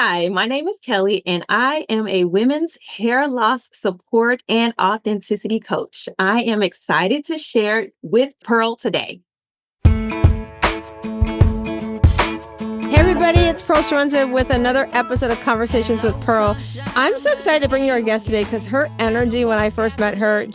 Hi, my name is Kelly, and I am a women's hair loss support and authenticity coach. I am excited to share with Pearl today. Hey everybody, it's Pearl Chiarenza with another episode of Conversations with Pearl. I'm so excited to bring you our guest today because her energy when I first met her,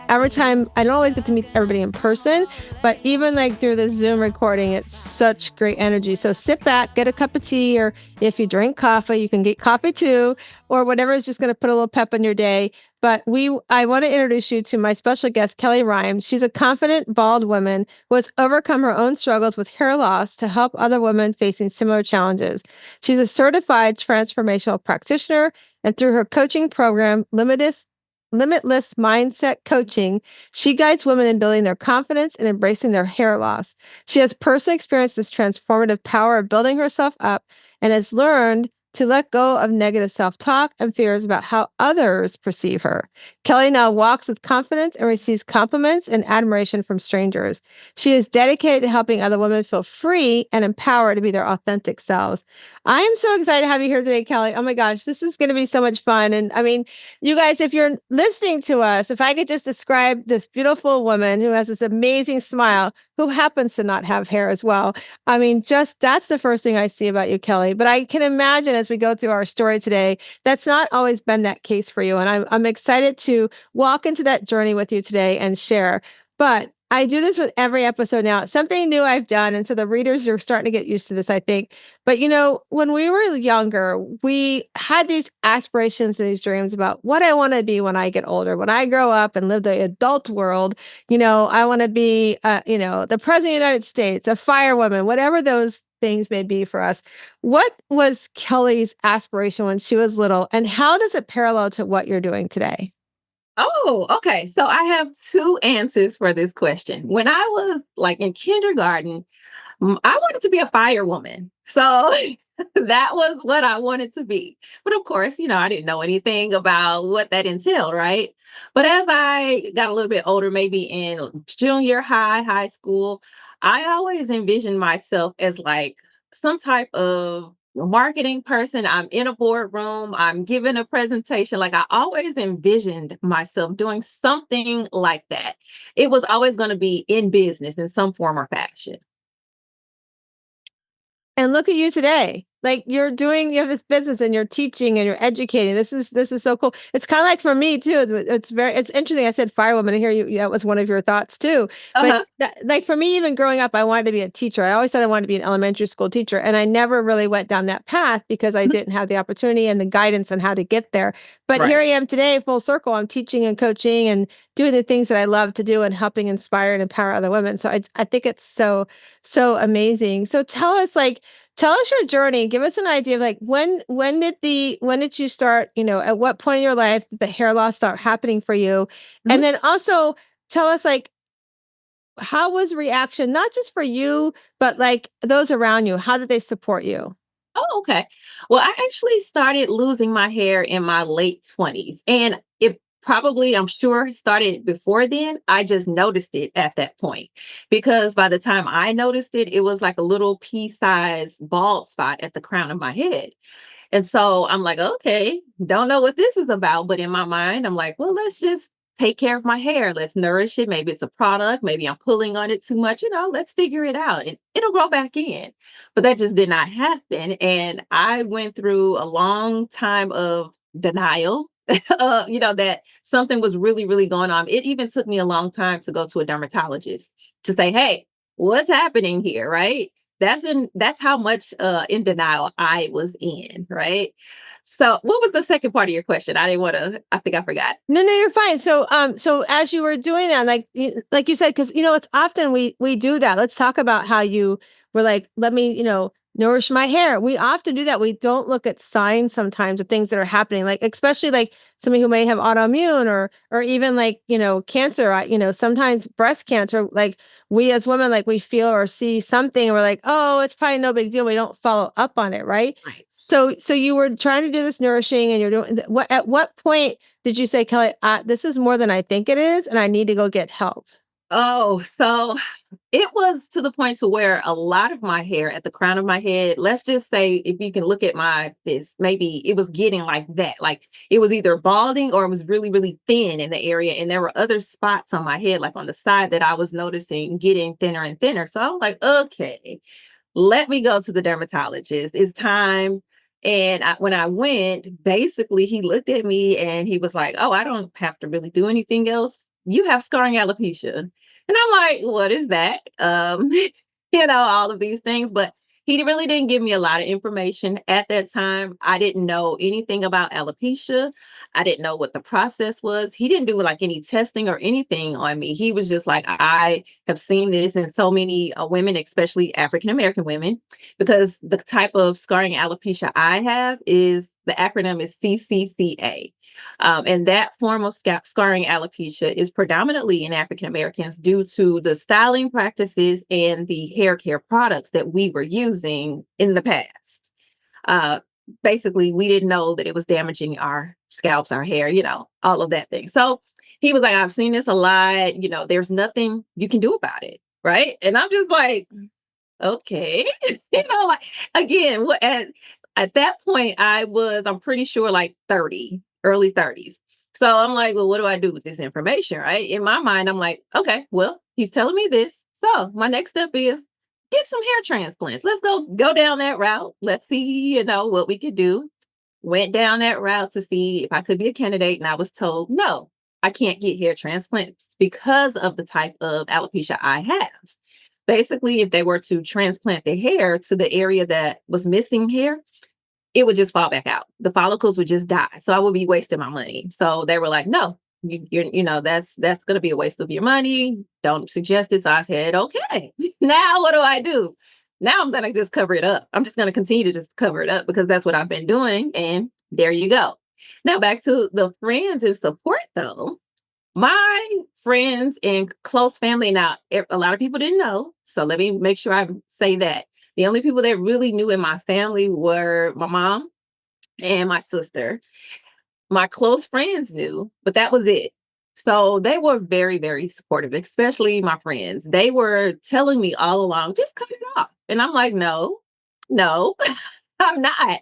every time, I don't always get to meet everybody in person, but even like through the Zoom recording, it's such great energy. So sit back, get a cup of tea, or if you drink coffee, you can get coffee too, or whatever is just going to put a little pep in your day. I want to introduce you to my special guest, Kellie Rymes. She's a confident, bald woman who has overcome her own struggles with hair loss to help other women facing similar challenges. She's a certified transformational practitioner, and through her coaching program, Limitless Mindset Coaching, she guides women in building their confidence and embracing their hair loss. She has personally experienced this transformative power of building herself up and has learned to let go of negative self-talk and fears about how others perceive her. Kellie now walks with confidence and receives compliments and admiration from strangers. She is dedicated to helping other women feel free and empowered to be their authentic selves. I am so excited to have you here today, Kellie. Oh my gosh, this is going to be so much fun. And I mean, you guys, if you're listening to us, if I could just describe this beautiful woman who has this amazing smile, who happens to not have hair as well. I mean, just that's the first thing I see about you, Kellie. But I can imagine as we go through our story today, that's not always been that case for you. And I'm excited to walk into that journey with you today and share. But I do this with every episode now. It's something new I've done. And so the readers are starting to get used to this, I think. But when we were younger, we had these aspirations and these dreams about what I want to be when I get older, when I grow up and live the adult world. I want to be, the president of the United States, a firewoman, whatever those things may be for us. What was Kellie's aspiration when she was little, and how does it parallel to what you're doing today? Oh, okay. So I have two answers for this question. When I was like in kindergarten, I wanted to be a firewoman. So that was what I wanted to be. But of course, I didn't know anything about what that entailed, right? But as I got a little bit older, maybe in junior high school, I always envisioned myself as like some type of marketing person. I'm in a boardroom, I'm giving a presentation. Like I always envisioned myself doing something like that. It was always going to be in business in some form or fashion. And look at you today. Like you have this business and you're teaching and you're educating. This is so cool. It's kind of like for me too. It's interesting. I said firewoman, and here that was one of your thoughts too. But Uh-huh. like for me, even growing up, I wanted to be a teacher. I always thought I wanted to be an elementary school teacher, and I never really went down that path because I didn't have the opportunity and the guidance on how to get there. But here Right. I am today, full circle. I'm teaching and coaching and doing the things that I love to do and helping inspire and empower other women. So I think it's so amazing. So tell us your journey. Give us an idea of like when did you start, at what point in your life did the hair loss start happening for you? And Mhm. then also tell us like how was reaction, not just for you, but like those around you? How did they support you? Oh, okay. Well, I actually started losing my hair in my late 20s. And it probably, I'm sure, started before then. I just noticed it at that point because by the time I noticed it, it was like a little pea-sized bald spot at the crown of my head. And so I'm like, okay, don't know what this is about. But in my mind, I'm like, well, let's just take care of my hair. Let's nourish it. Maybe it's a product. Maybe I'm pulling on it too much. Let's figure it out and it'll grow back in. But that just did not happen. And I went through a long time of denial. That something was really, really going on. It even took me a long time to go to a dermatologist to say, hey, what's happening here? Right. That's how much in denial I was in, right? So what was the second part of your question? I think I forgot. No, you're fine. So as you were doing that, like you said, because it's often we do that. Let's talk about how you were like, let me, nourish my hair. We often do that. We don't look at signs sometimes of things that are happening, like especially like somebody who may have autoimmune or even like cancer. Sometimes breast cancer. Like we as women, like we feel or see something, and we're like, oh, it's probably no big deal. We don't follow up on it, right? Right. So you were trying to do this nourishing, and you're doing what? At what point did you say, Kellie, this is more than I think it is, and I need to go get help? Oh, so it was to the point to where a lot of my hair at the crown of my head, let's just say if you can look at my fist, maybe it was getting like that. Like it was either balding or it was really, really thin in the area. And there were other spots on my head, like on the side that I was noticing getting thinner and thinner. So I'm like, okay, let me go to the dermatologist. It's time. And when I went, basically, he looked at me and he was like, "Oh, I don't have to really do anything else. You have scarring alopecia." And I'm like, "What is that?" All of these things. But he really didn't give me a lot of information at that time. I didn't know anything about alopecia. I didn't know what the process was. He didn't do like any testing or anything on me. He was just like, I have seen this in so many women, especially African American women, because the type of scarring alopecia I have is the acronym is CCCA. And that form of scarring alopecia is predominantly in African Americans due to the styling practices and the hair care products that we were using in the past. Uh, Basically, we didn't know that it was damaging our scalps, our hair, all of that thing. So he was like, I've seen this a lot. There's nothing you can do about it. Right. And I'm just like, okay. Like again, at that point, I'm pretty sure like 30, early 30s. So I'm like, well, what do I do with this information? Right. In my mind, I'm like, okay, well, he's telling me this. So my next step is get some hair transplants. Let's go down that route. Let's see, what we could do. Went down that route to see if I could be a candidate. And I was told, no, I can't get hair transplants because of the type of alopecia I have. Basically, if they were to transplant the hair to the area that was missing hair, it would just fall back out. The follicles would just die. So I would be wasting my money. So they were like, no, that's going to be a waste of your money. Don't suggest this. I said, okay, now what do I do? Now I'm going to just cover it up. I'm just going to continue to just cover it up because that's what I've been doing. And there you go. Now back to the friends and support though. My friends and close family, now, a lot of people didn't know. So let me make sure I say that. The only people that really knew in my family were my mom and my sister. My close friends knew, but that was it. So they were very, very supportive, especially my friends. They were telling me all along, just cut it off. And I'm like, no, no, I'm not.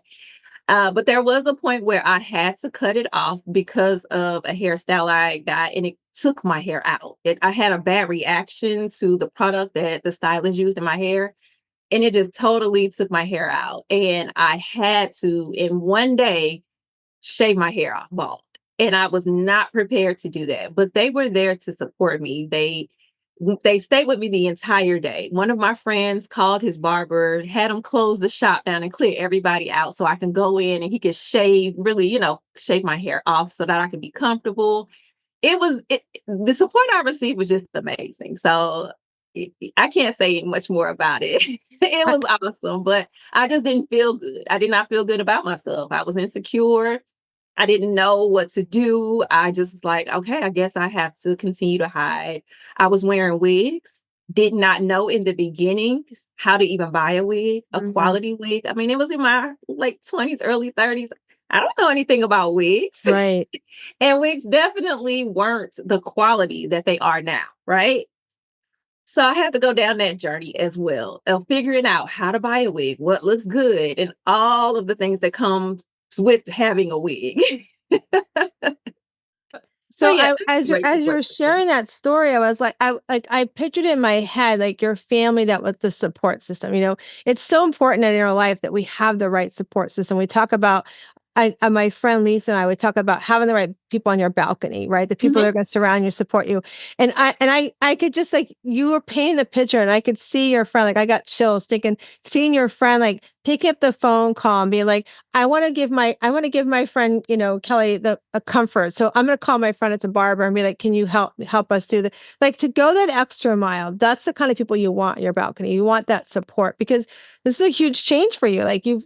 But there was a point where I had to cut it off because of a hairstyle I got, and it took my hair out. I had a bad reaction to the product that the stylist used in my hair, and it just totally took my hair out. And I had to, in one day, shave my hair off bald. And I was not prepared to do that, but they were there to support me. They stayed with me the entire day. One of my friends called his barber, had him close the shop down and clear everybody out so I can go in and he could shave, really, shave my hair off so that I could be comfortable. The support I received was just amazing. So I can't say much more about it. It I, was awesome, but I just didn't feel good. I did not feel good about myself. I was insecure. I didn't know what to do. I just was like, okay, I guess I have to continue to hide. I was wearing wigs, did not know in the beginning how to even buy a wig, a Mhm. quality wig. I mean, it was in my late 20s, early 30s. I don't know anything about wigs. Right. And wigs definitely weren't the quality that they are now, right? So I had to go down that journey as well of figuring out how to buy a wig, what looks good, and all of the things that comes with having a wig. So So yeah, I that's a as you great as you support were system. sharing that story, I was like I pictured in my head like your family that was the support system. It's so important in our life that we have the right support system. We talk about my friend Lisa and I would talk about having the right people on your balcony, right? The people that Mhm. are going to surround you, support you. And I could just like you were painting the picture, and I could see your friend. Like I got chills thinking, seeing your friend like picking up the phone call and being like, I want to give my friend, Kelly, a comfort. So I'm going to call my friend at the barber and be like, can you help us do the like to go that extra mile? That's the kind of people you want on your balcony. You want that support because this is a huge change for you. Like and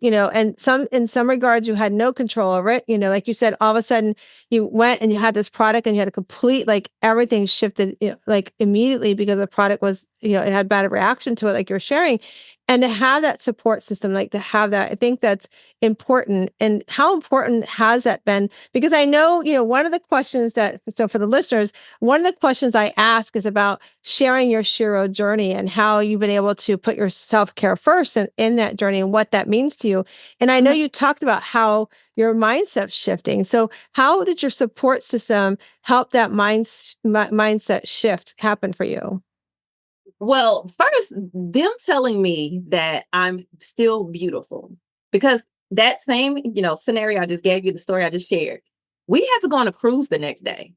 in some regards, you had no control over it. Like you said, all of a sudden you went and you had this product and you had a complete, like everything shifted, like immediately because the product was, it had bad reaction to it, like you're sharing. And to have that support system, like to have that, I think that's important. And how important has that been? Because I know, one of the questions so for the listeners, one of the questions I ask is about sharing your Shiro journey and how you've been able to put your self-care first in that journey and what that means to you. And I know Mhm. you talked about how your mindset's shifting. So how did your support system help that mindset shift happen for you? Well, first, them telling me that I'm still beautiful, because that same, scenario I just gave you, the story I just shared, we had to go on a cruise the next day.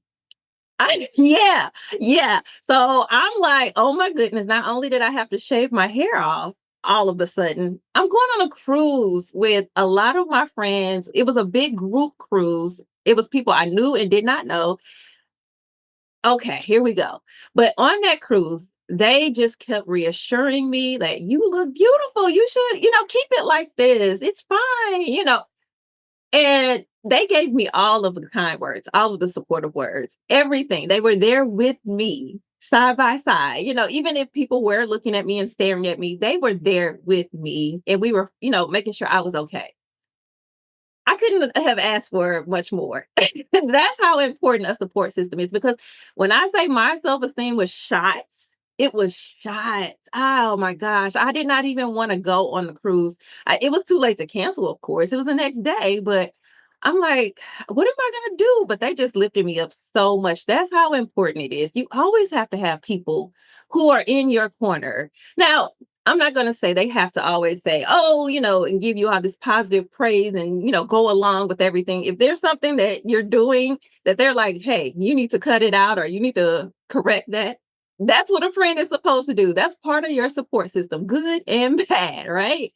Yeah, yeah. So I'm like, oh my goodness, not only did I have to shave my hair off all of a sudden, I'm going on a cruise with a lot of my friends. It was a big group cruise. It was people I knew and did not know. Okay, here we go. But on that cruise, they just kept reassuring me that you look beautiful. You should, keep it like this. It's fine. And they gave me all of the kind words, all of the supportive words, everything. They were there with me side by side. Even if people were looking at me and staring at me, they were there with me. And we were, making sure I was okay. I couldn't have asked for much more. That's how important a support system is, because when I say my self-esteem was shot, it was shot. Oh my gosh. I did not even want to go on the cruise. It was too late to cancel, of course. It was the next day, but I'm like, what am I going to do? But they just lifted me up so much. That's how important it is. You always have to have people who are in your corner. Now, I'm not going to say they have to always say, oh, and give you all this positive praise and, go along with everything. If there's something that you're doing that they're like, hey, you need to cut it out or you need to correct that. That's what a friend is supposed to do. That's part of your support system, good and bad, right?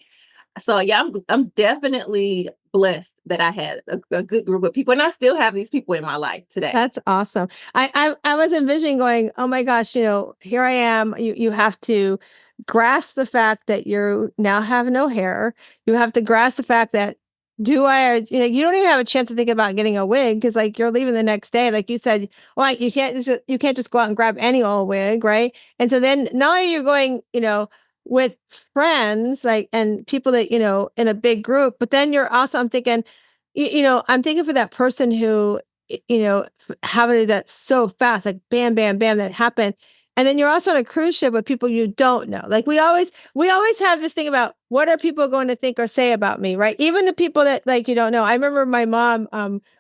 So yeah, I'm definitely blessed that I had a good group of people, and I still have these people in my life today. That's awesome. I was envisioning going, oh my gosh, here I am. You have to grasp the fact that you now have no hair. You have to grasp the fact that you don't even have a chance to think about getting a wig because like you're leaving the next day. Like you said, well, you can't just go out and grab any old wig, right? And so then not only you're going, with friends like and people that in a big group, but then you're also I'm thinking for that person who having that so fast, like bam, bam, bam, that happened. And then you're also on a cruise ship with people you don't know. Like we always have this thing about what are people going to think or say about me, right? Even the people that like you don't know. I remember my mom,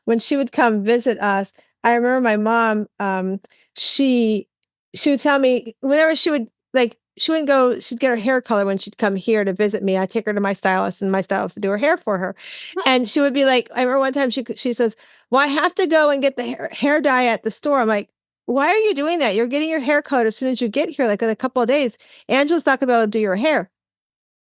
when she would come visit us. I remember my mom, she she would tell me whenever she wouldn't go, she'd get her hair color when she'd come here to visit me. I take her to my stylist and my stylist would do her hair for her. And she would be like, I remember one time she says, well, I have to go and get the hair dye at the store. I'm like, why are you doing that? You're getting your hair colored as soon as you get here, like in a couple of days. Angela's not going to be able to do your hair.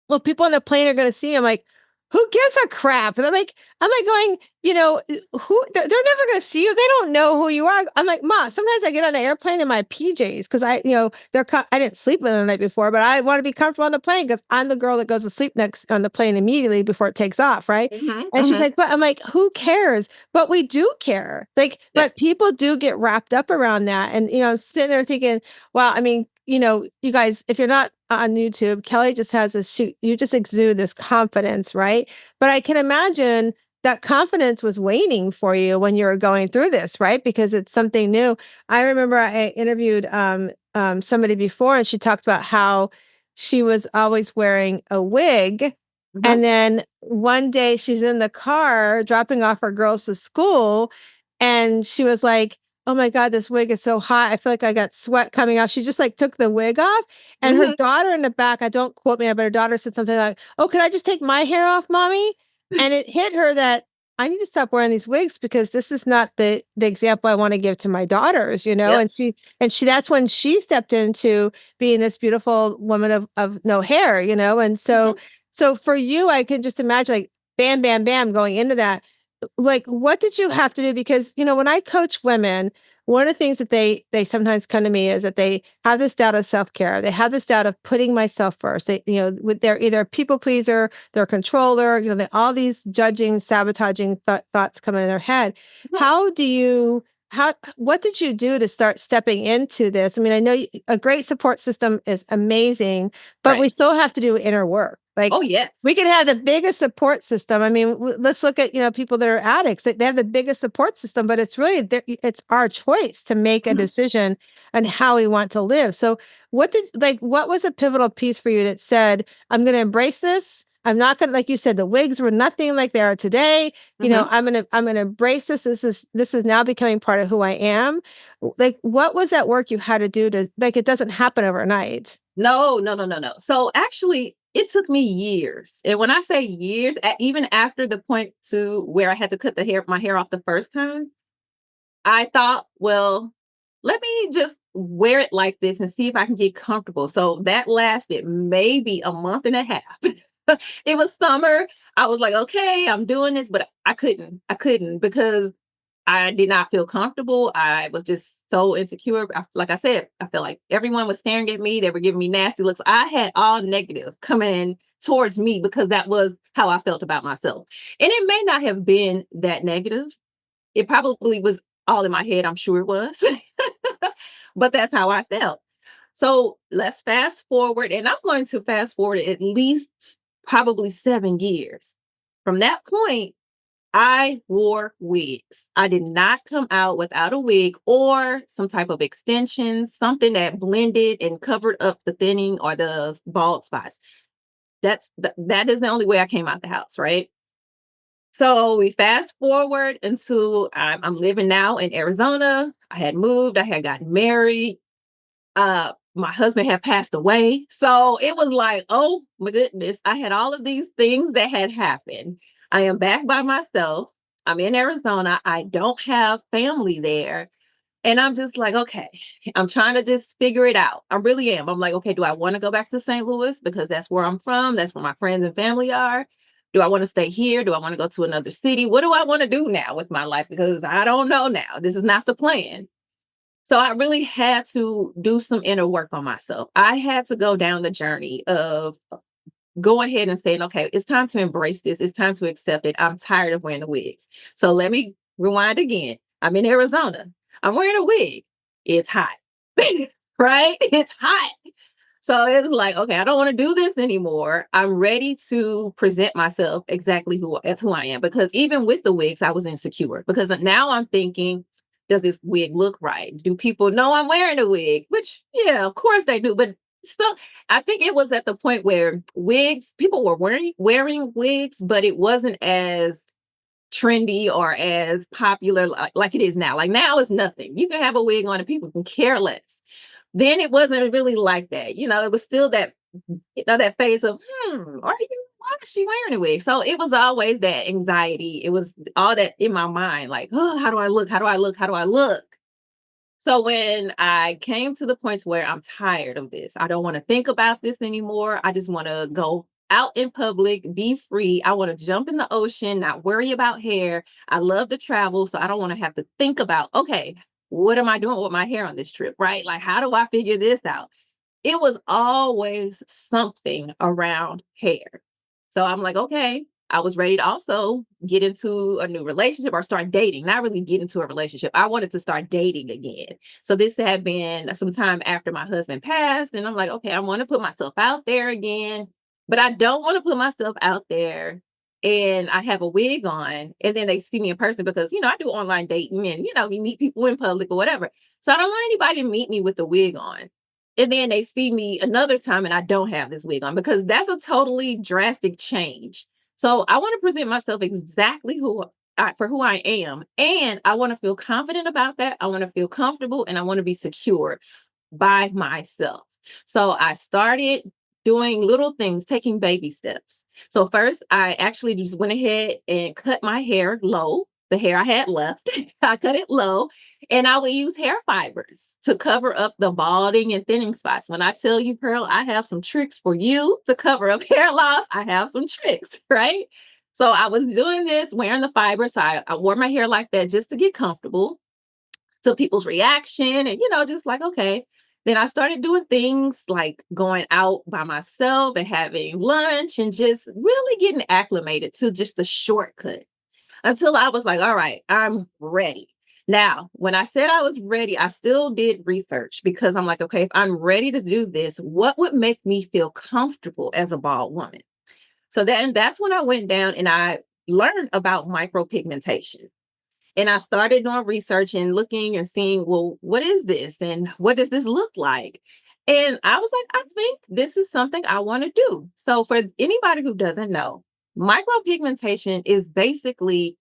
Well, people on the plane are going to see me. I'm like, who gives a crap? And I'm like going, they're never going to see you. They don't know who you are. I'm like, Ma, sometimes I get on an airplane in my PJs because I didn't sleep with them the night before, but I want to be comfortable on the plane because I'm the girl that goes to sleep next on the plane immediately before it takes off. Right. Hmm. And she's Hmm. like, but I'm like, who cares? But we do care. Like, Yeah. but people do get wrapped up around that. And, I'm sitting there thinking, well, I mean, you guys, if you're not on YouTube, Kellie just has this shoot, you just exude this confidence, right? But I can imagine that confidence was waning for you when you were going through this, right? Because it's something new. I remember I interviewed somebody before and she talked about how she was always wearing a wig. Hmm. And then one day she's in the car dropping off her girls to school and she was like, oh my God, this wig is so hot. I feel like I got sweat coming out. She just like took the wig off and her Hmm. daughter in the back, I don't quote me, but her daughter said something like, oh, can I just take my hair off, mommy? And it hit her that I need to stop wearing these wigs because this is not the example I want to give to my daughters, Yep. and she that's when she stepped into being this beautiful woman of no hair, and Hmm. so for you, I can just imagine like bam, bam, bam going into that. Like, what did you have to do? Because, when I coach women, one of the things that they sometimes come to me is that they have this doubt of self-care. They have this doubt of putting myself first. They're either a people pleaser, they're a controller, all these judging, sabotaging thoughts come into their head. How do you what did you do to start stepping into this? I mean, I know a great support system is amazing, but we Right. still have to do inner work. Oh, Like yes. we can have the biggest support system. I mean, let's look at, people that are addicts. They have the biggest support system, but it's really it's our choice to make a Mhm. decision on how we want to live. So, what was a pivotal piece for you that said, I'm going to embrace this? I'm not going to, like you said, the wigs were nothing like they are today. Mhm. I'm gonna embrace this. This is now becoming part of who I am. Like, what was that work you had to do to, like, it doesn't happen overnight? No, no, no, no, no. So actually, it took me years. And when I say years, even after the point to where I had to cut my hair off the first time, I thought, well, let me just wear it like this and see if I can get comfortable. So that lasted maybe a month and a half. It was summer. I was like, okay, I'm doing this, but I couldn't. I couldn't because I did not feel comfortable. I was just so insecure. Like I said, I felt like everyone was staring at me. They were giving me nasty looks. I had all negative coming towards me because that was how I felt about myself. And it may not have been that negative. It probably was all in my head. I'm sure it was. But that's how I felt. So let's fast forward. And I'm going to fast forward at least probably 7 years. From that point, I wore wigs. I did not come out without a wig or some type of extensions, something that blended and covered up the thinning or the bald spots. That is the only way I came out the house, right? So we fast forward into I'm living now in Arizona. I had moved. I had gotten married. My husband had passed away. So it was like, oh my goodness, I had all of these things that had happened. I am back by myself. I'm in Arizona. I don't have family there. And I'm just like, okay, I'm trying to just figure it out. I really am. I'm like, okay, do I want to go back to St. Louis because that's where I'm from? That's where my friends and family are. Do I want to stay here? Do I want to go to another city? What do I want to do now with my life? Because I don't know now. This is not the plan. So I really had to do some inner work on myself. I had to go down the journey of go ahead and saying, okay, it's time to embrace this. It's time to accept it. I'm tired of wearing the wigs. So let me rewind again. I'm in Arizona. I'm wearing a wig. It's hot, right? It's hot. So it was like, okay, I don't want to do this anymore. I'm ready to present myself exactly who I am. Because even with the wigs, I was insecure. Because now I'm thinking, does this wig look right? Do people know I'm wearing a wig? Which, yeah, of course they do. But still, I think it was at the point where people were wearing wigs, but it wasn't as trendy or as popular like it is now. Like now it's nothing. You can have a wig on and people can care less. Then it wasn't really like that. It was still that phase of, why is she wearing a wig? So it was always that anxiety. It was all that in my mind, like, oh, how do I look? How do I look? How do I look? So when I came to the point where I'm tired of this, I don't want to think about this anymore. I just want to go out in public, be free. I want to jump in the ocean, not worry about hair. I love to travel, so I don't want to have to think about, okay, what am I doing with my hair on this trip, right? Like, how do I figure this out? It was always something around hair. So I'm like, okay, I was ready to also get into a new relationship or start dating, not really get into a relationship. I wanted to start dating again. So this had been some time after my husband passed. And I'm like, okay, I want to put myself out there again, but I don't want to put myself out there and I have a wig on and then they see me in person because, I do online dating and, we meet people in public or whatever. So I don't want anybody to meet me with the wig on. And then they see me another time and I don't have this wig on because that's a totally drastic change. So I want to present myself exactly for who I am. And I want to feel confident about that. I want to feel comfortable and I want to be secure by myself. So I started doing little things, taking baby steps. So first, I actually just went ahead and cut my hair low, the hair I had left. I cut it low, and I would use hair fibers to cover up the balding and thinning spots. When I tell you, Pearl, I have some tricks for you to cover up hair loss. I have some tricks, right? So I was doing this, wearing the fibers. So I wore my hair like that just to get comfortable to people's reaction and just like okay, then I started doing things like going out by myself and having lunch and just really getting acclimated to just the shortcut until I was like, all right, I'm ready. Now, when I said I was ready, I still did research because I'm like, okay, if I'm ready to do this, what would make me feel comfortable as a bald woman? So then that's when I went down and I learned about micropigmentation. And I started doing research and looking and seeing, well, what is this and what does this look like? And I was like, I think this is something I want to do. So for anybody who doesn't know, micropigmentation is basically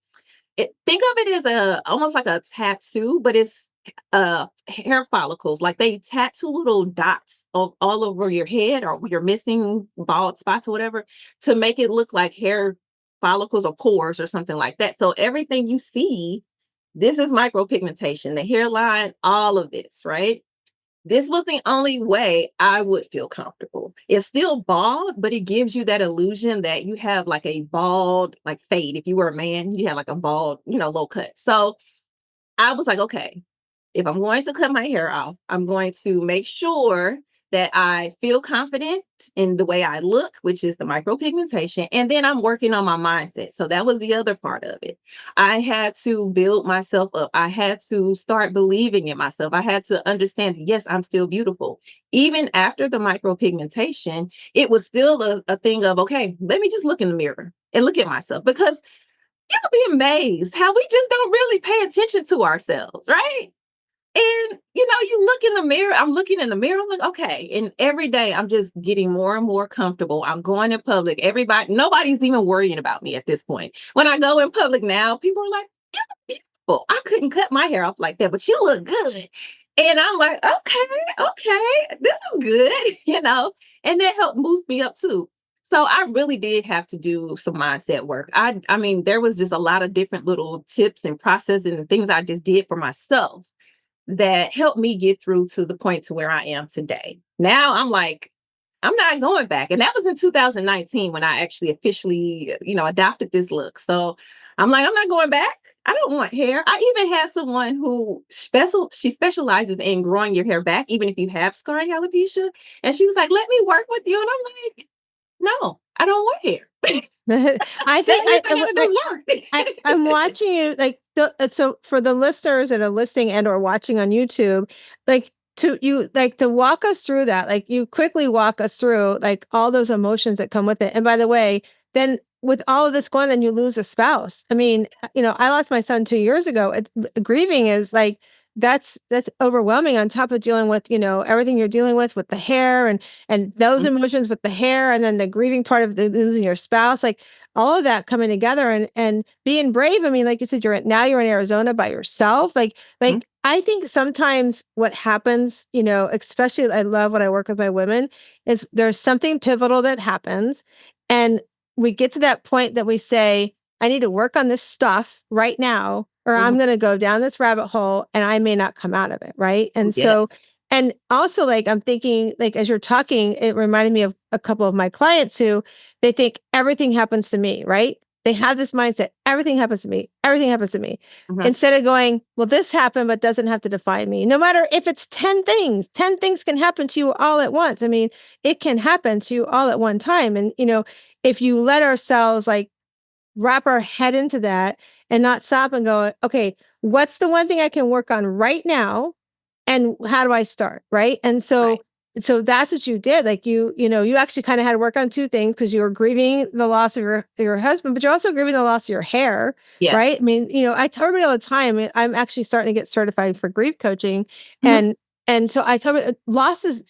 think of it as a almost like a tattoo, but it's hair follicles. Like they tattoo little dots all over your head or your missing bald spots or whatever to make it look like hair follicles or pores or something like that. So everything you see, this is micropigmentation, the hairline, all of this, right? This was the only way I would feel comfortable. It's still bald, but it gives you that illusion that you have like a bald, like fade. If you were a man, you have like a bald, low cut. So I was like, okay, if I'm going to cut my hair off, I'm going to make sure that I feel confident in the way I look, which is the micropigmentation. And then I'm working on my mindset. So that was the other part of it. I had to build myself up. I had to start believing in myself. I had to understand, yes, I'm still beautiful. Even after the micropigmentation, it was still a thing of, okay, let me just look in the mirror and look at myself because you'll be amazed how we just don't really pay attention to ourselves, right? And you look in the mirror, I'm looking in the mirror, I'm like, okay. And every day I'm just getting more and more comfortable. I'm going in public. Nobody's even worrying about me at this point. When I go in public now, people are like, you look beautiful. I couldn't cut my hair off like that, but you look good. And I'm like, okay, this is good, and that helped boost me up too. So I really did have to do some mindset work. I mean, there was just a lot of different little tips and processes and things I just did for myself that helped me get through to the point to where I am today. Now I'm like, I'm not going back. And that was in 2019 when I actually officially, adopted this look. So I'm like, I'm not going back. I don't want hair. I even had someone who she specializes in growing your hair back, even if you have scarring alopecia. And she was like, let me work with you. And I'm like, no, I don't want hair. I That think means I gotta do I'm work. watching you like so for the listeners that are listening and or watching on YouTube, like to walk us through that, like you quickly walk us through like all those emotions that come with it. And by the way, then with all of this going on, you lose a spouse. I mean, I lost my son 2 years ago. Grieving is like that's overwhelming on top of dealing with everything you're dealing with the hair and those emotions with the hair and then the grieving part of losing your spouse, like all of that coming together and being brave. I mean, like you said, you're in Arizona by yourself. Mhm, I think sometimes what happens, especially I love when I work with my women, is there's something pivotal that happens. And we get to that point that we say, I need to work on this stuff right now, or mhm. I'm going to go down this rabbit hole and I may not come out of it. Right. And so, Yes. and also like, I'm thinking, like, as you're talking, it reminded me of a couple of my clients who they think everything happens to me. Right. They have this mindset, everything happens to me, everything happens to me. Mhm, Instead of going, well, this happened, but doesn't have to define me. No matter if it's 10 things can happen to you all at once. I mean, it can happen to you all at one time. And, if you let ourselves like wrap our head into that and not stop and go, okay, what's the one thing I can work on right now? And how do I start? Right. And right. so that's what you did. Like you actually kind of had to work on two things because you were grieving the loss of your husband, but you're also grieving the loss of your hair. Yes. Right. I mean, I tell everybody all the time, I'm actually starting to get certified for grief coaching. Mhm, And so I tell them losses,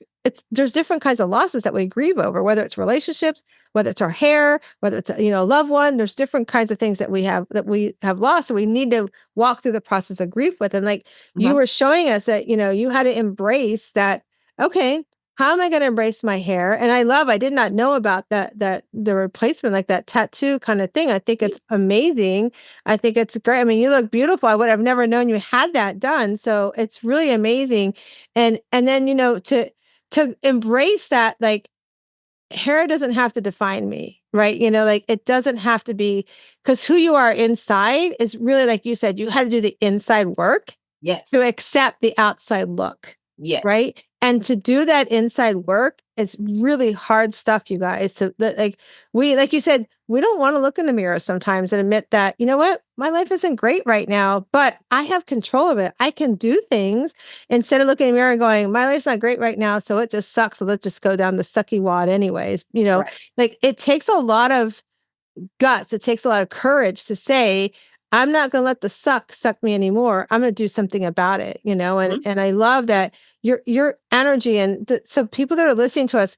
there's different kinds of losses that we grieve over, whether it's relationships, whether it's our hair, whether it's a loved one. There's different kinds of things that we have lost. So we need to walk through the process of grief with. And like you mhm. were showing us that, you had to embrace that, okay, how am I going to embrace my hair? And I did not know about that the replacement, like that tattoo kind of thing. I think it's amazing. I think it's great. I mean, you look beautiful. I would have never known you had that done. So it's really amazing. And then, to embrace that, like hair doesn't have to define me, right? Like it doesn't have to be, because who you are inside is really, like you said, you had to do the inside work Yes. to accept the outside look, Yes. right? And to do that inside work, it's really hard stuff, you guys. So that, like you said, we don't want to look in the mirror sometimes and admit that, you know what, my life isn't great right now, but I have control of it. I can do things instead of looking in the mirror and going, my life's not great right now, so it just sucks. So let's just go down the sucky wad anyways. Right. Like it takes a lot of guts. It takes a lot of courage to say, I'm not going to let the suck me anymore. I'm going to do something about it, and Mhm. I love that your energy so people that are listening to us,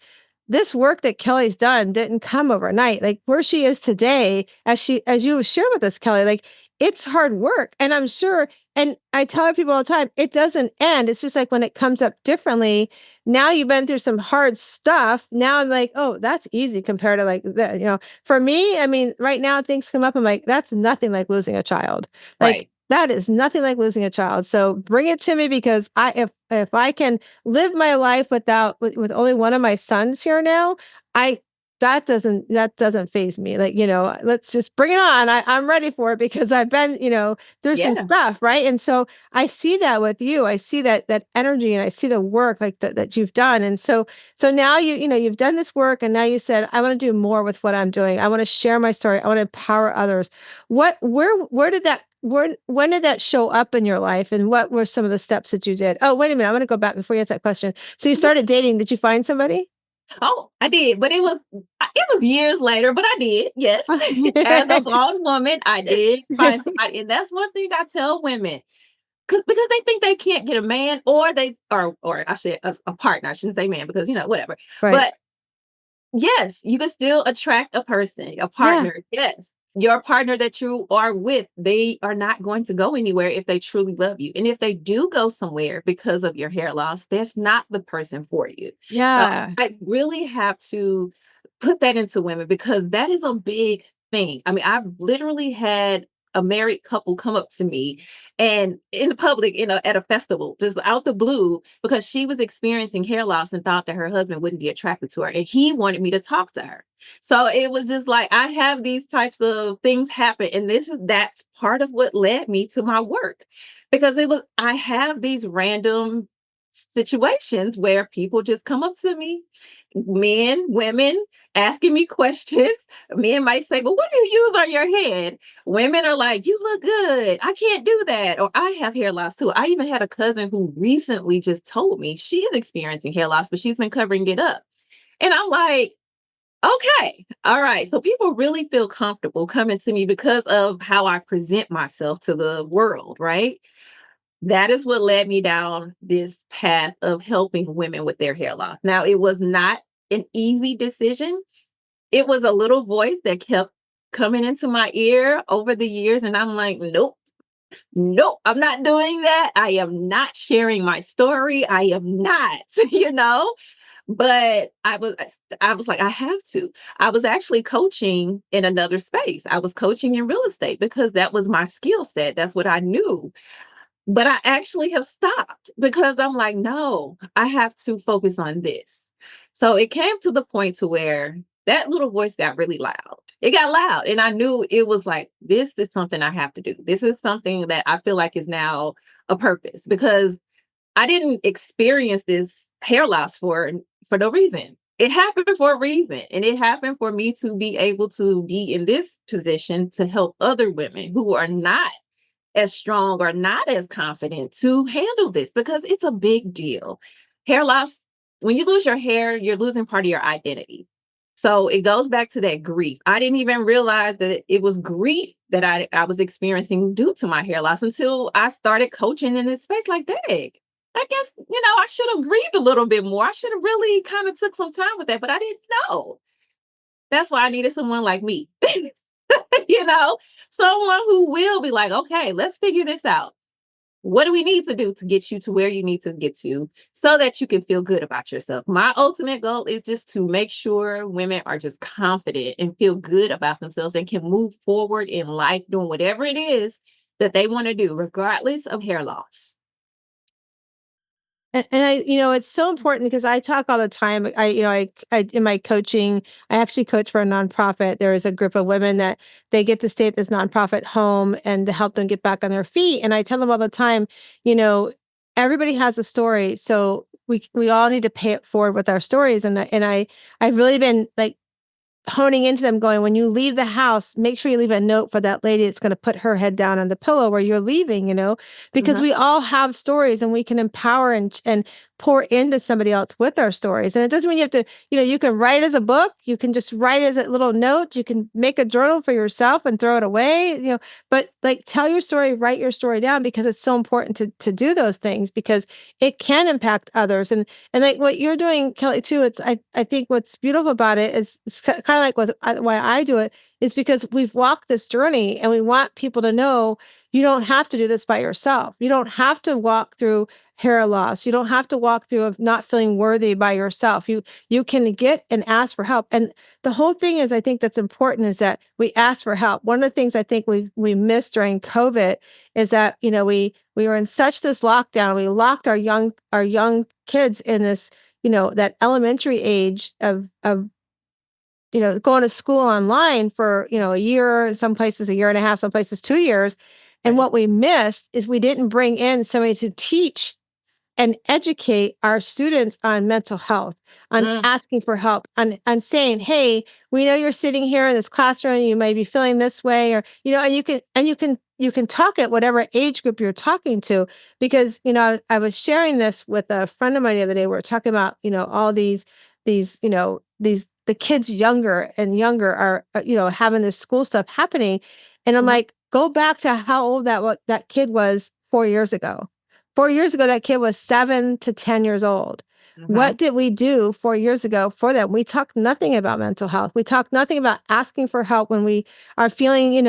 this work that Kellie's done didn't come overnight. Like where she is today, as you share with us, Kellie, like it's hard work. And I'm sure, and I tell people all the time, it doesn't end. It's just like when it comes up differently. Now you've been through some hard stuff. Now I'm like, oh, that's easy compared to like that. For me, I mean, right now things come up. I'm like, that's nothing like losing a child. Like Right. that is nothing like losing a child. So bring it to me because if I can live my life with only one of my sons here now, I that doesn't phase me. Like, let's just bring it on. I'm ready for it because I've been, through some Yeah. stuff, right? And so I see that with you. I see that energy and I see the work like that you've done. And so now you've done this work and now you said, I want to do more with what I'm doing. I want to share my story. I want to empower others. Where did that when did that show up in your life and what were some of the steps that you did? Oh, wait a minute. I'm going to go back before you answer that question. So you Mhm. started dating. Did you find somebody? Oh, I did, but it was years later, but I did. Yes. As a grown woman, I did find somebody, and that's one thing I tell women. Because they think they can't get a man or I said a partner. I shouldn't say man because whatever. Right. But yes, you can still attract a person, a Yeah. partner. Yes. Your partner that you are with, they are not going to go anywhere if they truly love you. And if they do go somewhere because of your hair loss, that's not the person for you. So Yeah. I really have to put that into women because that is a big thing. I mean, I've literally had a married couple come up to me and in the public, at a festival, just out the blue, because she was experiencing hair loss and thought that her husband wouldn't be attracted to her. And he wanted me to talk to her. So it was just like I have these types of things happen. And that's part of what led me to my work. Because I have these random situations where people just come up to me, men, women, asking me questions. Men might say, well, what do you use on your head? Women are like, you look good. I can't do that. Or I have hair loss too. I even had a cousin who recently just told me she is experiencing hair loss, but she's been covering it up. And I'm like, okay, all right. So people really feel comfortable coming to me because of how I present myself to the world, right? That is what led me down this path of helping women with their hair loss. Now, it was not an easy decision. It was a little voice that kept coming into my ear over the years. And I'm like, nope, nope, I'm not doing that. I am not sharing my story. I am not, you know? But I was like, I have to. I was actually coaching in another space. I was coaching in real estate because that was my skill set. That's what I knew. But I actually have stopped because I'm like, no, I have to focus on this. So it came to the point to where that little voice got really loud. It got loud. And I knew it was like, this is something I have to do. This is something that I feel like is now a purpose because I didn't experience this hair loss for no reason. It happened for a reason. And it happened for me to be able to be in this position to help other women who are not as strong or not as confident to handle this because it's a big deal. Hair loss, when you lose your hair, you're losing part of your identity. So it goes back to that grief. I didn't even realize that it was grief that I was experiencing due to my hair loss until I started coaching in this space. Like, dang, I guess, I should have grieved a little bit more. I should have really kind of took some time with that, but I didn't know. That's why I needed someone like me. you know, Someone who will be like, okay, let's figure this out. What do we need to do to get you to where you need to get to so that you can feel good about yourself? My ultimate goal is just to make sure women are just confident and feel good about themselves and can move forward in life doing whatever it is that they want to do, regardless of hair loss. And it's so important because I talk all the time. I in my coaching, I actually coach for a nonprofit. There is a group of women that they get to stay at this nonprofit home and to help them get back on their feet. And I tell them all the time, you know, everybody has a story. So we all need to pay it forward with our stories. I've really been like honing into them going, when you leave the house, make sure you leave a note for that lady that's going to put her head down on the pillow where you're leaving, because Mhm. we all have stories and we can empower and pour into somebody else with our stories. And it doesn't mean you have to, you can write as a book, you can just write as a little note, you can make a journal for yourself and throw it away, but like tell your story, write your story down, because it's so important to do those things, because it can impact others. And like what you're doing, Kelly, too, I think what's beautiful about it is it's kind of like why I do it is because we've walked this journey and we want people to know you don't have to do this by yourself. You don't have to walk through hair loss. You don't have to walk through of not feeling worthy by yourself. You can get and ask for help. And the whole thing is, I think that's important is that we ask for help. One of the things I think we missed during COVID is that, we were in such this lockdown. We locked our young kids in this, that elementary age of going to school online for, a year, some places a year and a half, some places 2 years. And Right. what we missed is we didn't bring in somebody to teach and educate our students on mental health, on Mm. asking for help, on saying, "Hey, we know you're sitting here in this classroom, you might be feeling this way," or and you can talk at whatever age group you're talking to, because I was sharing this with a friend of mine the other day. We were talking about all these the kids younger and younger are having this school stuff happening, and I'm Mhm. like, go back to how old what that kid was 4 years ago. 4 years ago, that kid was 7 to 10 years old. What Mhm. did we do 4 years ago for them? We talked nothing about mental health. We talked nothing about asking for help when we are feeling,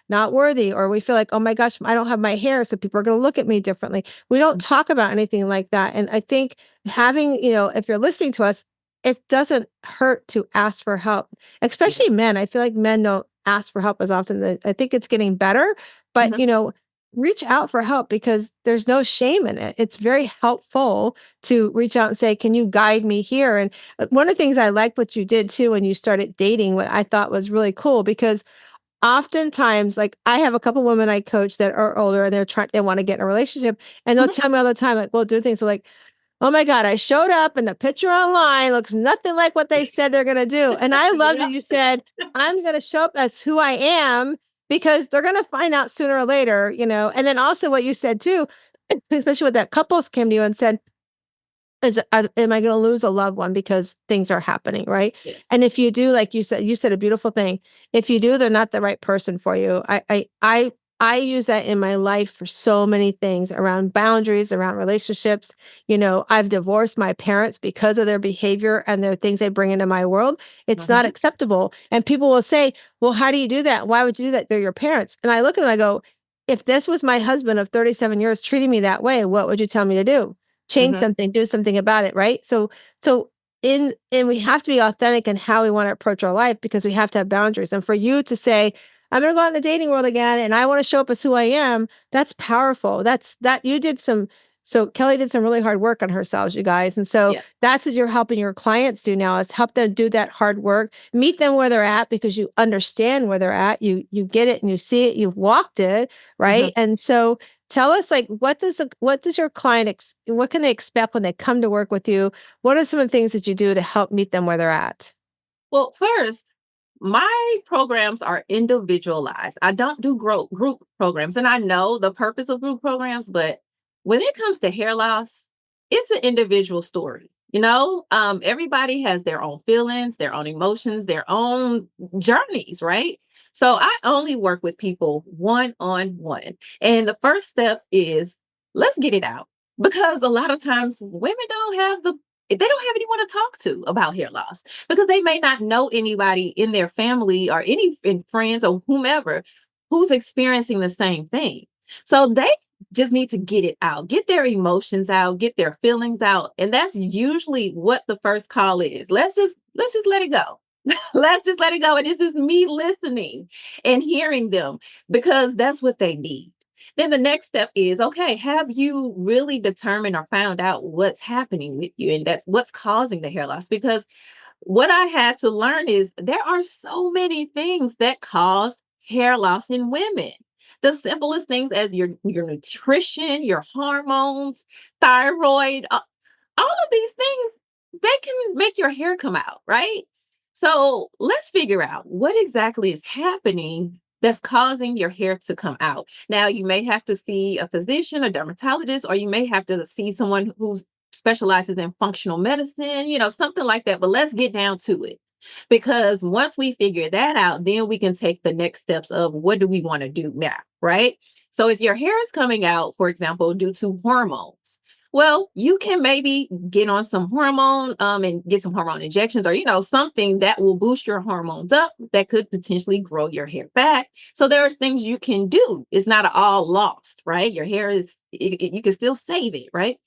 not worthy, or we feel like, oh my gosh, I don't have my hair, so people are going to look at me differently. We don't Mm. talk about anything like that. And I think having, if you're listening to us, it doesn't hurt to ask for help, Yeah. especially men. I feel like men don't ask for help as often. I think it's getting better, but Mhm. reach out for help, because there's no shame in it. It's very helpful to reach out and say, "Can you guide me here?" And one of the things I like what you did too when you started dating, what I thought was really cool, because oftentimes, like I have a couple women I coach that are older and they want to get in a relationship, and they'll Mhm. tell me all the time, like, we'll do things like, "Oh my God, I showed up and the picture online looks nothing like what they said they're gonna do." And I love that Yep. you said, "I'm gonna show up as who I am," because they're gonna find out sooner or later, And then also what you said too, especially with that couples came to you and said, am I gonna lose a loved one because things are happening, right? Yes. And if you do, like you said a beautiful thing. If you do, they're not the right person for you. I use that in my life for so many things around boundaries, around relationships. I've divorced my parents because of their behavior and their things they bring into my world. It's not Mhm. acceptable. And people will say, "Well, how do you do that? Why would you do that? They're your parents." And I look at them, I go, "If this was my husband of 37 years treating me that way, what would you tell me to do? Change Mhm. something, do something about it," right? So and we have to be authentic in how we want to approach our life, because we have to have boundaries. And for you to say, "I'm going to go out in the dating world again and I want to show up as who I am," that's powerful. That you did some so Kelly did some really hard work on herself, you guys. And so Yeah. that's what you're helping your clients do now, is help them do that hard work, meet them where they're at, because you understand where they're at. You get it and you see it, you've walked it, right? Mhm. And so tell us, like, what does your client what can they expect when they come to work with you? What are some of the things that you do to help meet them where they're at? Well, first, my programs are individualized. I don't do group programs, and I know the purpose of group programs, but when it comes to hair loss, it's an individual story. Everybody has their own feelings, their own emotions, their own journeys, right? So I only work with people one on one. And the first step is, let's get it out. Because a lot of times women they don't have anyone to talk to about hair loss, because they may not know anybody in their family or friends or whomever who's experiencing the same thing. So they just need to get it out, get their emotions out, get their feelings out, and that's usually what the first call is. Let's just let it go. Let's just let it go, and this is me listening and hearing them, because that's what they need. Then the next step is, okay, have you really determined or found out what's happening with you? And that's what's causing the hair loss. Because what I had to learn is there are so many things that cause hair loss in women. The simplest things as your nutrition, your hormones, thyroid, all of these things, they can make your hair come out, right? So let's figure out what exactly is happening that's causing your hair to come out. Now, you may have to see a physician, a dermatologist, or you may have to see someone who specializes in functional medicine, something like that. But let's get down to it. Because once we figure that out, then we can take the next steps of what do we want to do now, right? So if your hair is coming out, for example, due to hormones, well, you can maybe get on some hormone and get some hormone injections, or something that will boost your hormones up that could potentially grow your hair back. So there's things you can do. It's not all lost, right? Your hair is you can still save it, right?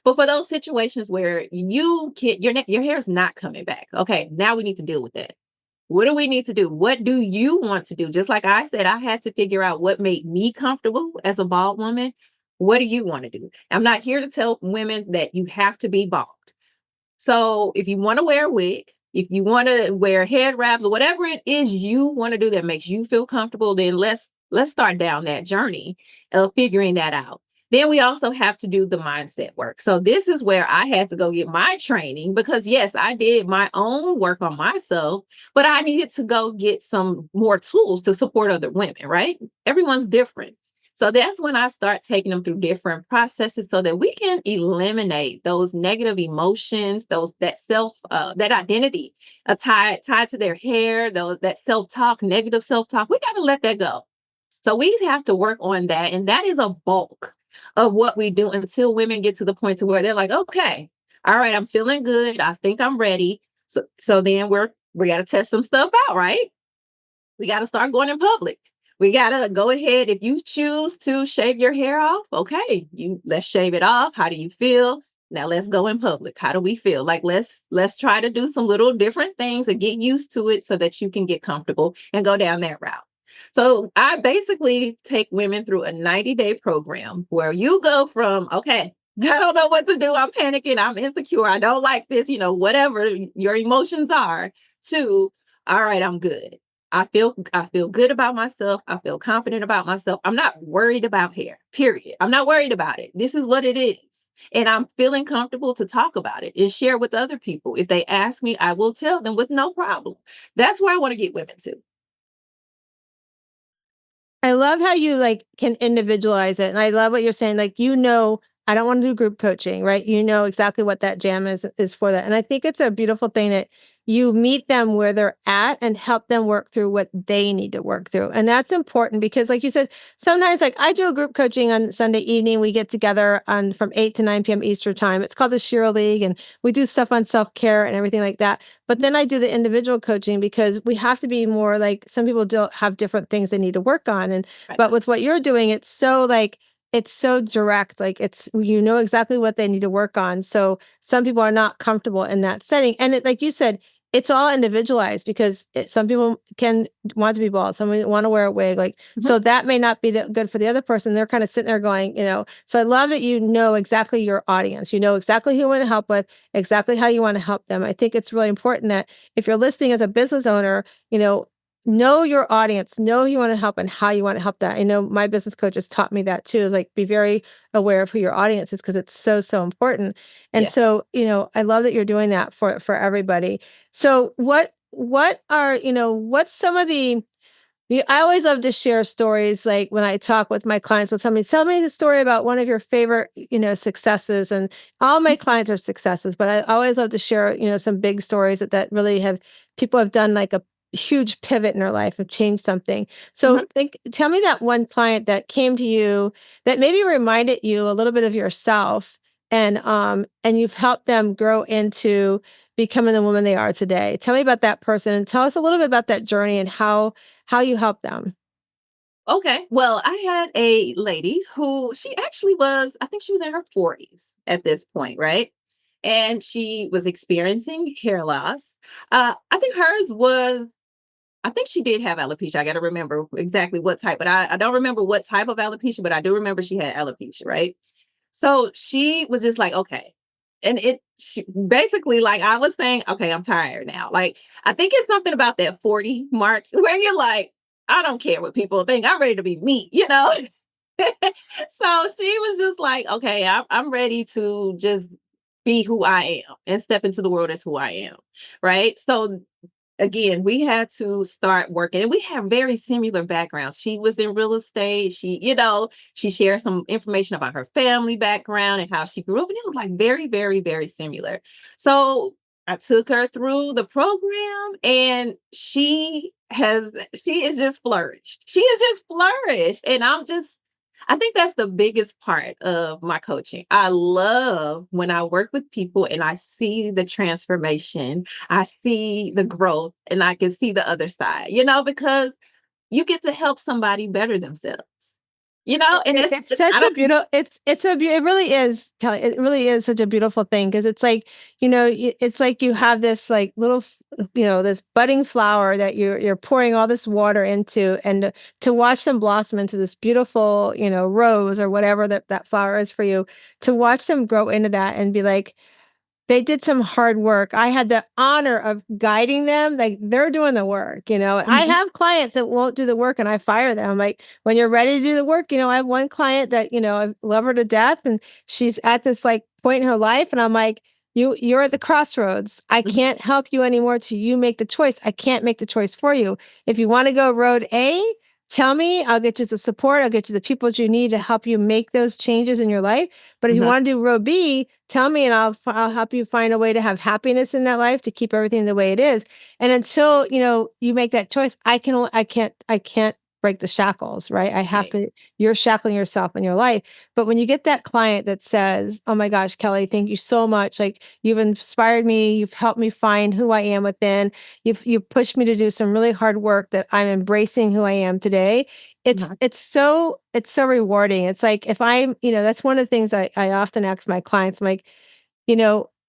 But for those situations where you can't, your hair is not coming back. Okay, now we need to deal with that. What do we need to do? What do you want to do? Just like I said, I had to figure out what made me comfortable as a bald woman. What do you want to do? I'm not here to tell women that you have to be bald. So if you want to wear a wig, if you want to wear head wraps, or whatever it is you want to do that makes you feel comfortable, then let's start down that journey of figuring that out. Then we also have to do the mindset work. So this is where I had to go get my training because yes, I did my own work on myself, but I needed to go get some more tools to support other women, right? Everyone's different. So that's when I start taking them through different processes so that we can eliminate those negative emotions, those that identity tied to their hair, those that self-talk, negative self-talk. We got to let that go. So we have to work on that. And that is a bulk of what we do until women get to the point to where they're like, okay, all right, I'm feeling good. I think I'm ready. So then we got to test some stuff out, right? We got to start going in public. We got to go ahead. If you choose to shave your hair off, okay, let's shave it off. How do you feel? Now let's go in public. How do we feel? Like let's try to do some little different things and get used to it so that you can get comfortable and go down that route. So I basically take women through a 90-day program where you go from, okay, I don't know what to do. I'm panicking. I'm insecure. I don't like this, whatever your emotions are, to, all right, I'm good. I feel good about myself. I feel confident about myself. I'm not worried about hair. Period. I'm not worried about it. This is what it is. And I'm feeling comfortable to talk about it and share with other people. If they ask me, I will tell them with no problem. That's where I want to get women to. I love how you like can individualize it. And I love what you're saying. Like, I don't want to do group coaching, right? You know exactly what that jam is for that. And I think it's a beautiful thing that you meet them where they're at and help them work through what they need to work through. And that's important because like you said, sometimes like I do a group coaching on Sunday evening. We get together on from 8 to 9 p.m. Eastern time. It's called the Shiro League and we do stuff on self-care and everything like that. But then I do the individual coaching because we have to be more like some people don't have different things they need to work on. And Right. but with what you're doing, it's so direct. Like it's you know exactly what they need to work on. So some people are not comfortable in that setting. And like you said, it's all individualized because some people can want to be bald, some want to wear a wig, like Mhm. so that may not be good for the other person. They're kind of sitting there going, So I love that you know exactly your audience. You know exactly who you want to help with, exactly how you want to help them. I think it's really important that if you're listening as a business owner, know your audience, know who you want to help and how you want to help that. I know my business coaches taught me that too. Like be very aware of who your audience is because it's so, so important. And Yes. so, I love that you're doing that for everybody. So what are, what's some of the I always love to share stories like when I talk with my clients, when somebody tell me the story about one of your favorite, successes. And all my clients are successes, but I always love to share, some big stories that really have people have done like a huge pivot in their life, have changed something. So Mhm. tell me that one client that came to you that maybe reminded you a little bit of yourself and you've helped them grow into becoming the woman they are today. Tell me about that person and tell us a little bit about that journey and how you help them. Okay. Well, I had a lady who she actually was, I think she was in her 40s at this point, right? And she was experiencing hair loss. I think I think she did have alopecia. I got to remember exactly what type, but I don't remember what type of alopecia, but I do remember she had alopecia, right? So she was just like, okay. And she basically, like I was saying, okay, I'm tired now. Like, I think it's something about that 40 mark where you're like, I don't care what people think. I'm ready to be me? So she was just like, okay, I'm ready to just be who I am and step into the world as who I am. Right. So again, we had to start working and we have very similar backgrounds. She was in real estate. She shared some information about her family background and how she grew up. And it was like very, very, very similar. So I took her through the program and she is just flourished. She has just flourished. And I think that's the biggest part of my coaching. I love when I work with people and I see the transformation, I see the growth, and I can see the other side, because you get to help somebody better themselves, and It's I such a don't. beautiful it really is, Kelly. It really is such a beautiful thing because it's like, it's like you have this like little, this budding flower that you're pouring all this water into, and to watch them blossom into this beautiful, rose or whatever that flower is for you, to watch them grow into that and be like, they did some hard work. I had the honor of guiding them. Like they're doing the work, And I Mhm, have clients that won't do the work and I fire them. Like when you're ready to do the work, I have one client that, I love her to death and she's at this like point in her life. And I'm like, you're at the crossroads. I mhm, can't help you anymore till you make the choice. I can't make the choice for you. If you want to go road A, tell me. I'll get you the support. I'll get you the people that you need to help you make those changes in your life. But if you mhm, want to do road B, tell me and I'll help you find a way to have happiness in that life to keep everything the way it is. And until, you make that choice, I can't break the shackles, right? I have right, to You're shackling yourself in your life. But when you get that client that says, "Oh my gosh, Kelly, thank you so much. Like you've inspired me, you've helped me find who I am within. You've pushed me to do some really hard work that I'm embracing who I am today." It's mhm, it's so rewarding. It's like if I'm, that's one of the things I often ask my clients. I'm like,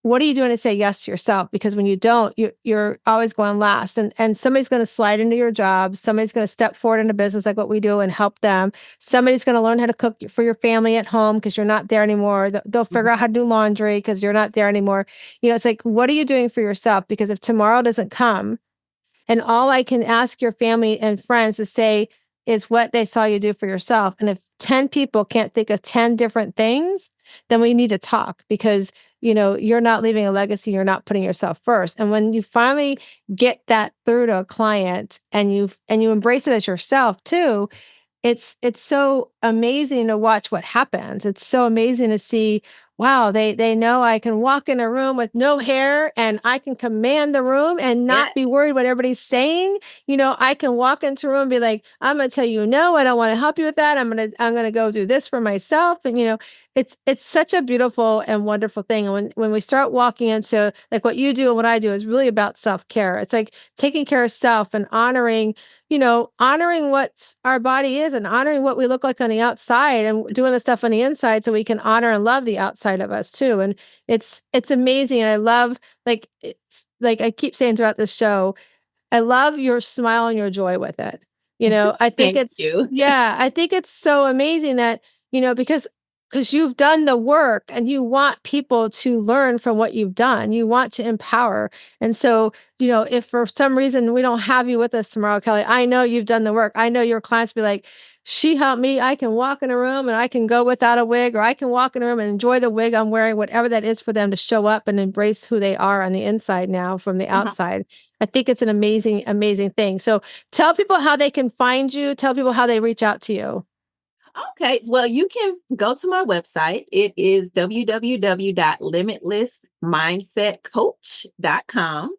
what are you doing to say yes to yourself? Because when you don't, you're always going last. And somebody's going to slide into your job. Somebody's going to step forward into business like what we do and help them. Somebody's going to learn how to cook for your family at home because you're not there anymore. They'll figure mhm, out how to do laundry because you're not there anymore. It's like, what are you doing for yourself? Because if tomorrow doesn't come, and all I can ask your family and friends to say is what they saw you do for yourself. And if 10 people can't think of 10 different things, then we need to talk because, you're not leaving a legacy. You're not putting yourself first. And when you finally get that through to a client and you embrace it as yourself too, it's so amazing to watch what happens. It's so amazing to see, wow, they know I can walk in a room with no hair and I can command the room and yeah, not be worried what everybody's saying. I can walk into a room and be like, I'm gonna tell you no, I don't want to help you with that. I'm gonna go do this for myself. And it's such a beautiful and wonderful thing. And when we start walking into like what you do and what I do is really about self-care. It's like taking care of self and honoring what our body is and honoring what we look like on the outside and doing the stuff on the inside so we can honor and love the outside of us too. And it's amazing. And I love it's like I keep saying throughout this show, I love your smile and your joy with it. I think thank it's you. yeah, I think it's so amazing that, because you've done the work and you want people to learn from what you've done. You want to empower. And so, if for some reason we don't have you with us tomorrow, Kelly, I know you've done the work. I know your clients be like, she helped me. I can walk in a room and I can go without a wig, or I can walk in a room and enjoy the wig I'm wearing, whatever that is for them to show up and embrace who they are on the inside now from the outside. I think it's an amazing, amazing thing. So tell people how they can find you. Tell people how they reach out to you. Okay. Well, you can go to my website. It is www.limitlessmindsetcoach.com.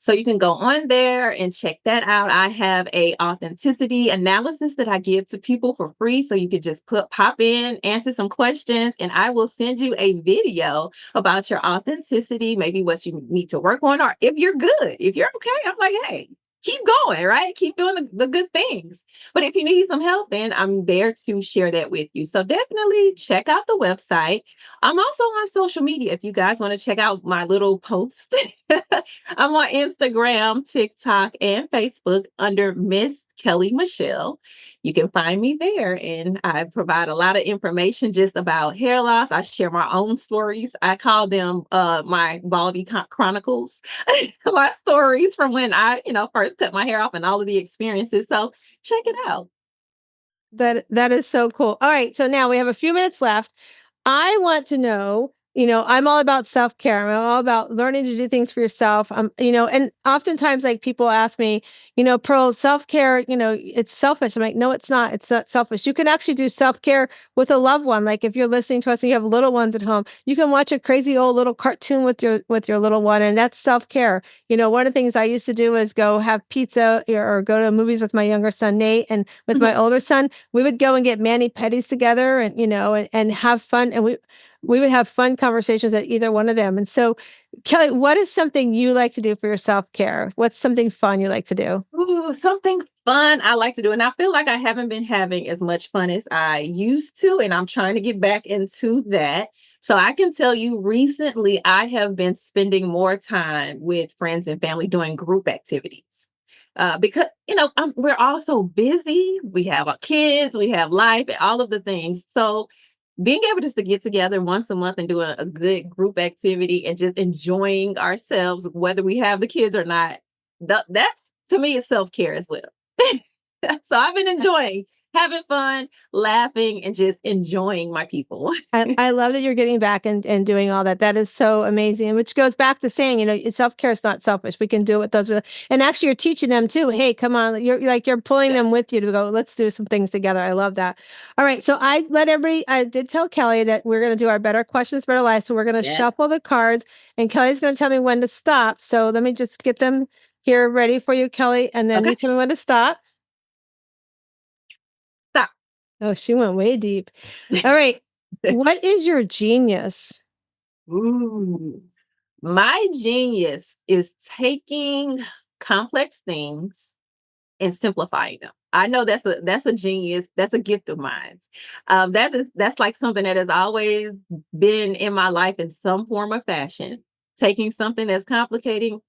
So you can go on there and check that out. I have a authenticity analysis that I give to people for free. So you could just pop in, answer some questions, and I will send you a video about your authenticity, maybe what you need to work on, or if you're good, if you're okay, I'm like, hey, keep going, right? Keep doing the good things. But if you need some help, then I'm there to share that with you. So definitely check out the website. I'm also on social media if you guys want to check out my little post. I'm on Instagram, TikTok, and Facebook under Miss Kellie Michelle. You can find me there, and I provide a lot of information just about hair loss. I share my own stories. I call them my Baldy Chronicles, my stories from when I, first cut my hair off and all of the experiences. So check it out. That is so cool. All right, so now we have a few minutes left. I want to know I'm all about self-care. I'm all about learning to do things for yourself. And oftentimes like people ask me, Pearl, self-care, it's selfish. I'm like, no, it's not. It's not selfish. You can actually do self-care with a loved one. Like if you're listening to us and you have little ones at home, you can watch a crazy old little cartoon with your little one, and that's self-care. One of the things I used to do is go have pizza or go to movies with my younger son Nate, and with my older son, we would go and get mani-pedis together, and and have fun, and we would have fun conversations at either one of them. And so, Kelly, what is something you like to do for your self-care? What's something fun you like to do? Ooh, something fun I like to do. And I feel like I haven't been having as much fun as I used to. And I'm trying to get back into that. So I can tell you recently, I have been spending more time with friends and family doing group activities. Because, we're all so busy. We have our kids, we have life, and all of the things. So being able just to get together once a month and do a good group activity and just enjoying ourselves, whether we have the kids or not, that's to me is self care as well. So I've been enjoying having fun, laughing, and just enjoying my people. I love that you're getting back and doing all that. That is so amazing. Which goes back to saying, self-care is not selfish. We can do it with those. And actually you're teaching them too. Hey, come on. You're pulling Yeah. them with you to go, let's do some things together. I love that. All right. So I did tell Kelly that we're going to do our better questions, better life. So we're going to Yeah. shuffle the cards, and Kelly's going to tell me when to stop. So let me just get them here ready for you, Kelly. And then Okay. you tell me when to stop. Stop. Oh, she went way deep. All right. What is your genius? Ooh. My genius is taking complex things and simplifying them. I know that's a genius. That's a gift of mine. That's like something that has always been in my life in some form or fashion. Taking something that's complicated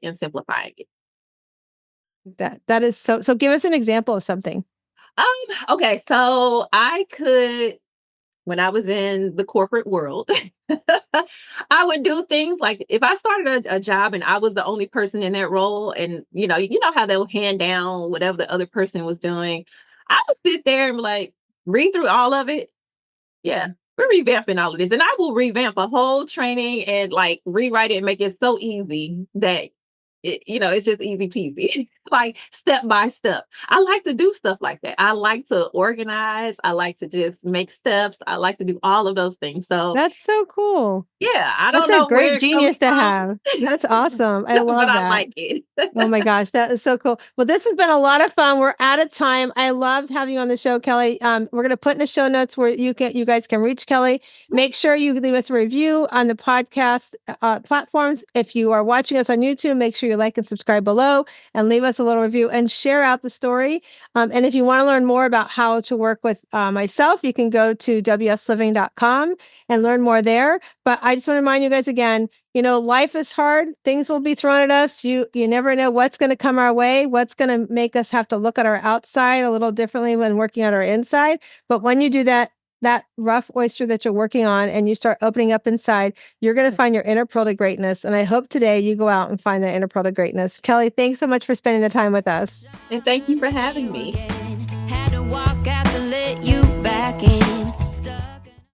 and simplifying it. That is so give us an example of something. Okay, so I could when I was in the corporate world, I would do things like if I started a job and I was the only person in that role, and you know how they'll hand down whatever the other person was doing. I would sit there and be like, read through all of it. Yeah, we're revamping all of this. And I will revamp a whole training and like rewrite it and make it so easy that it's just easy peasy, like step by step. I like to do stuff like that. I like to organize. I like to just make steps. I like to do all of those things. So That's so cool. yeah, I That's don't a know where great it's coming genius to from, have. That's awesome. I but love I that. like it. Oh my gosh, that is so cool. Well, this has been a lot of fun. We're out of time. I loved having you on the show, Kelly. We're gonna put in the show notes where you guys can reach Kelly. Make sure you leave us a review on the podcast platforms. If you are watching us on YouTube, make sure you like and subscribe below and leave us a little review and share out the story. And if you want to learn more about how to work with myself, you can go to wsliving.com and learn more there. But I just want to remind you guys again, life is hard. Things will be thrown at us. You never know what's going to come our way, what's going to make us have to look at our outside a little differently when working on our inside. But when you do that rough oyster that you're working on and you start opening up inside, you're going to find your inner pearl to greatness. And I hope today you go out and find that inner pearl to greatness. Kelly, thanks so much for spending the time with us. And thank you for having me. Had to walk out to let you back in. Stuck